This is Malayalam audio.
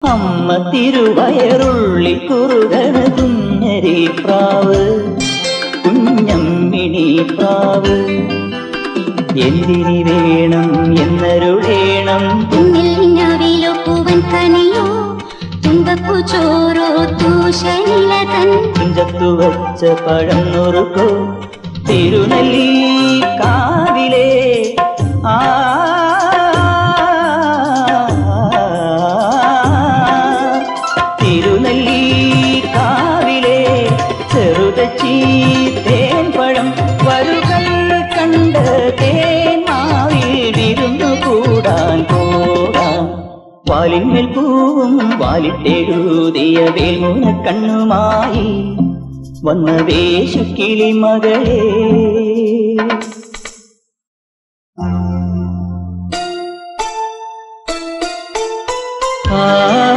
അമ്മ തിരുവയറുള്ളി കുറുകണ കുഞ്ഞരി പ്രാവ് കുഞ്ഞമ്മിണി പ്രാവ് എന്തിനി വേണം എന്നരുളേണം പൂവൻ കനിയോ തുമ്പപ്പൂ ചോറോ തൂശനിലതൻ തുഞ്ചത്തു വച്ച പഴം നുറുക്കോ തിരുനെല്ലി കാവിലെ തിരുനെല്ലി കാവിലെ ചെറുതച്ചി തേൻ പഴം വരുകൾ കണ്ട് തേൻ മാവിൽ വിരുന്നു കൂടാൻ പോകാം വാലിന്മേൽ പൂവും വാലിട്ടെഴുതിയ വേൽമൂന കണ്ണുമായി വന്ന വേശുക്കിളി മകളെ